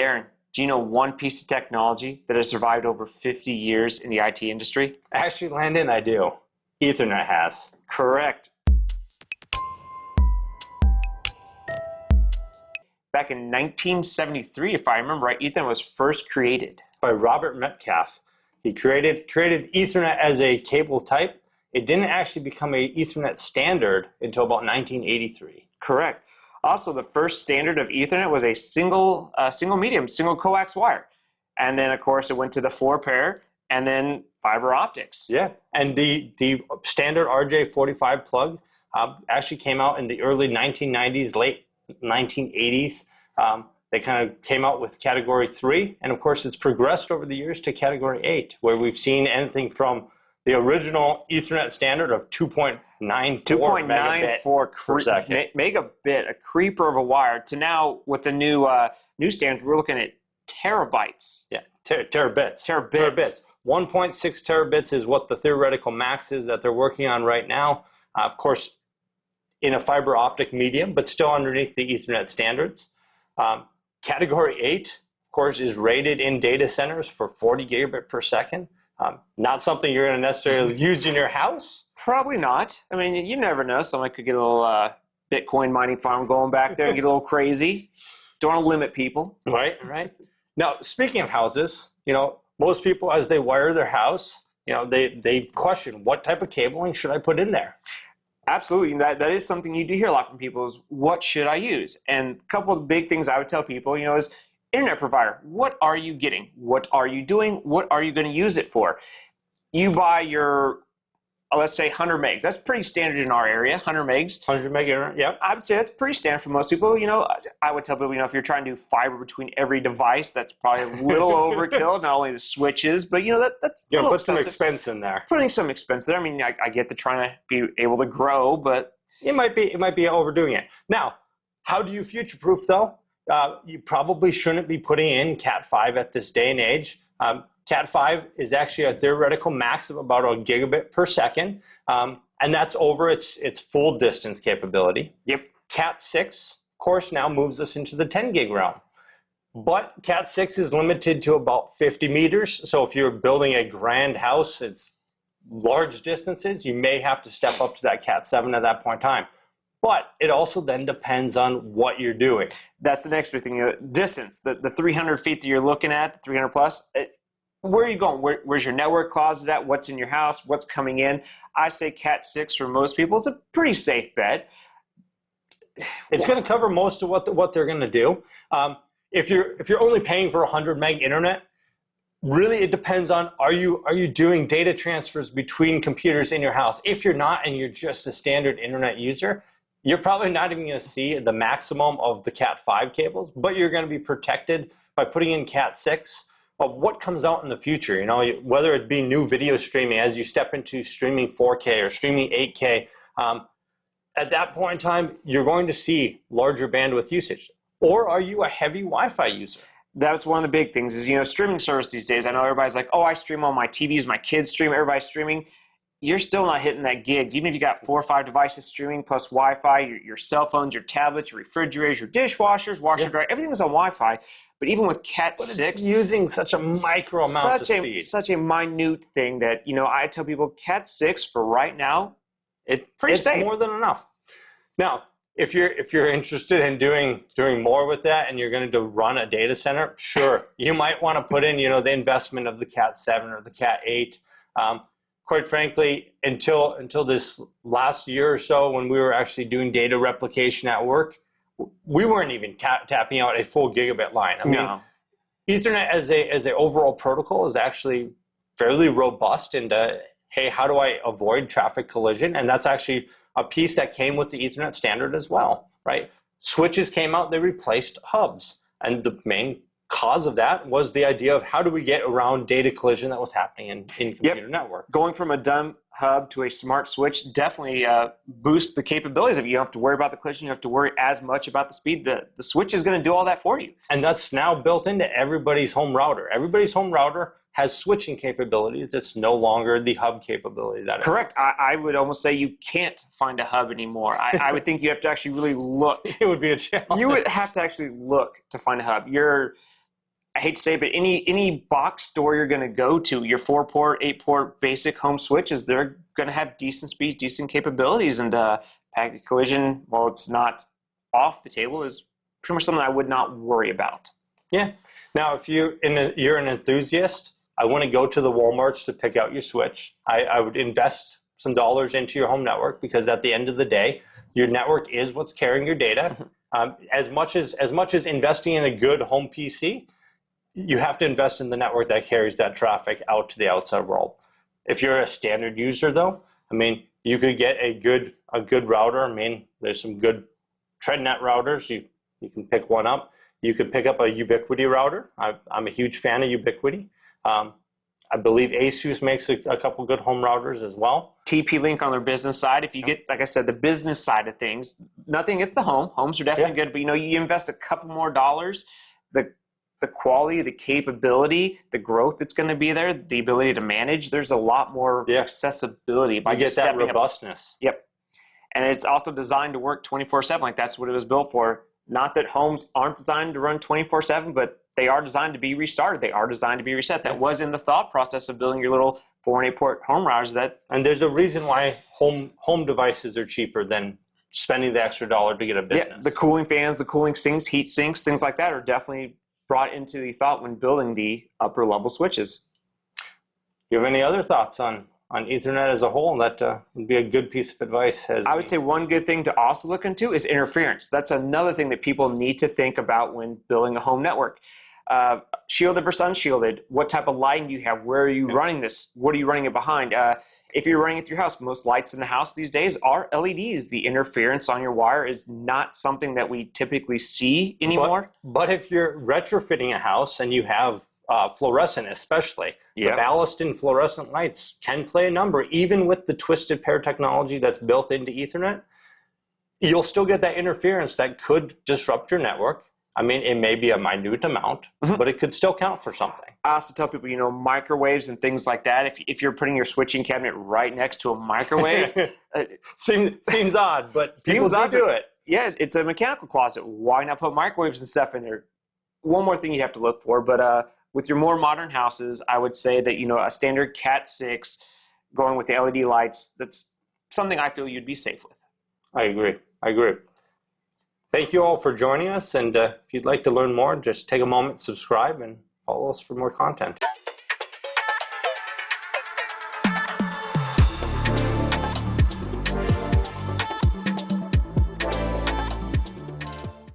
Darren, do you know one piece of technology that has survived over 50 years in the IT industry? Actually, Landon, I do. Ethernet has. Correct. Back in 1973, if I remember right, Ethernet was first created. By Robert Metcalfe. He created Ethernet as a cable type. It didn't actually become a Ethernet standard until about 1983. Correct. Also, the first standard of Ethernet was a single coax wire. And then, of course, it went to the 4-pair and then fiber optics. Yeah, and the standard RJ45 plug actually came out in the early 1990s, late 1980s. They kind of came out with Category 3, and of course it's progressed over the years to Category 8, where we've seen anything from the original Ethernet standard of 2.94 megabit per second. Megabit, a creeper of a wire, to now with the new standards, we're looking at terabytes. Yeah, terabits. 1.6 terabits is what the theoretical max is that they're working on right now. Of course, in a fiber optic medium, but still underneath the Ethernet standards. Category 8, of course, is rated in data centers for 40 gigabit per second. Not something you're going to necessarily use in your house. Probably not. I mean, you never know. Someone could get a little Bitcoin mining farm going back there and get a little crazy. Don't want to limit people. Right. Now, speaking of houses, most people, as they wire their house, they question, what type of cabling should I put in there? Absolutely. That is something you do hear a lot from people is, what should I use? And a couple of the big things I would tell people, is internet provider, what are you getting? What are you doing? What are you going to use it for? You buy your, let's say 100 megs. That's pretty standard in our area, 100 megs. 100 meg internet, yeah. I would say that's pretty standard for most people. I would tell people, if you're trying to do fiber between every device, that's probably a little overkill, not only the switches, but that's you're going to put some expense in there. Putting some expense there. I mean, I get the trying to be able to grow, but it might be overdoing it. Now, how do you future-proof though? You probably shouldn't be putting in Cat 5 at this day and age. Cat 5 is actually a theoretical max of about a gigabit per second, and that's over its full distance capability. Yep. Cat 6, of course, now moves us into the 10 gig realm. But Cat 6 is limited to about 50 meters, so if you're building a grand house, it's large distances, you may have to step up to that Cat 7 at that point in time. But it also then depends on what you're doing. That's the next big thing. Distance, the 300 feet that you're looking at, the 300 plus, where are you going? Where's your network closet at? What's in your house? What's coming in? I say Cat 6 for most people is a pretty safe bet. It's going to cover most of what they're going to do. If you're only paying for 100 meg internet, really it depends on are you doing data transfers between computers in your house? If you're not and you're just a standard internet user, you're probably not even going to see the maximum of the Cat 5 cables, but you're going to be protected by putting in Cat 6 of what comes out in the future. Whether it be new video streaming as you step into streaming 4K or streaming 8K, at that point in time, you're going to see larger bandwidth usage. Or are you a heavy Wi-Fi user? That's one of the big things is, streaming service these days. I know everybody's like, oh, I stream on my TVs, my kids stream, everybody's streaming. You're still not hitting that gig. Even if you got 4 or 5 devices streaming plus Wi-Fi, your cell phones, your tablets, your refrigerators, your dishwashers, washer, dryer, everything's on Wi-Fi. But even with Cat 6, it's using such a micro amount of speed. Such a minute thing that, I tell people Cat 6 for right now, it's safe. More than enough. Now, if you're interested in doing more with that and you're going to run a data center, sure, you might want to put in, the investment of the Cat 7 or the Cat 8. Quite frankly, until this last year or so when we were actually doing data replication at work, we weren't even tapping out a full gigabit line. I mean, Ethernet as a overall protocol is actually fairly robust into, hey, how do I avoid traffic collision? And that's actually a piece that came with the Ethernet standard as well, right? Switches came out, they replaced hubs. And the main cause of that was the idea of how do we get around data collision that was happening in computer networks. Going from a dumb hub to a smart switch definitely boosts the capabilities of it. You don't have to worry about the collision. You don't have to worry as much about the speed. The switch is going to do all that for you. And that's now built into everybody's home router. Everybody's home router has switching capabilities. It's no longer the hub capability that it Correct. I would almost say you can't find a hub anymore. I would think you have to actually really look. It would be a challenge. You would have to actually look to find a hub. I hate to say it, but any box store you're going to go to, your 4-port, 8-port basic home switches, they're going to have decent speeds, decent capabilities, and packet collision, while it's not off the table, is pretty much something I would not worry about. Yeah. Now, if you're an enthusiast, I want to go to the Walmarts to pick out your switch. I would invest some dollars into your home network, because at the end of the day, your network is what's carrying your data. As much as investing in a good home PC, you have to invest in the network that carries that traffic out to the outside world. If you're a standard user, though, I mean, you could get a good router. I mean, there's some good TreadNet routers. You can pick one up. You could pick up a Ubiquiti router. I'm a huge fan of Ubiquiti. I believe Asus makes a couple good home routers as well. TP-Link on their business side. If you get, like I said, the business side of things, nothing against the home. Homes are definitely good, but you invest a couple more dollars, the quality, the capability, the growth that's going to be there, the ability to manage, there's a lot more accessibility. By just that robustness. Yep. And it's also designed to work 24/7. Like, that's what it was built for. Not that homes aren't designed to run 24/7, but they are designed to be restarted. They are designed to be reset. That was in the thought process of building your little 4 and 8-port home routers. And there's a reason why home devices are cheaper than spending the extra dollar to get a business. Yeah, the cooling fans, the cooling sinks, heat sinks, things like that are definitely brought into the thought when building the upper level switches. Do you have any other thoughts on Ethernet as a whole? That would be a good piece of advice. I would say one good thing to also look into is interference. That's another thing that people need to think about when building a home network. Shielded versus unshielded. What type of lighting do you have? Where are you running this? What are you running it behind? If you're running it through your house, most lights in the house these days are LEDs. The interference on your wire is not something that we typically see anymore. But if you're retrofitting a house and you have fluorescent, especially, the ballast in fluorescent lights can play a number. Even with the twisted pair technology that's built into Ethernet, you'll still get that interference that could disrupt your network. I mean, it may be a minute amount, but it could still count for something. I also tell people, microwaves and things like that. If you're putting your switching cabinet right next to a microwave, seems odd, but people do it. Yeah, it's a mechanical closet. Why not put microwaves and stuff in there? One more thing you have to look for, but with your more modern houses, I would say that a standard Cat 6 going with the LED lights, that's something I feel you'd be safe with. I agree. Thank you all for joining us, and if you'd like to learn more, just take a moment, subscribe, and follow us for more content.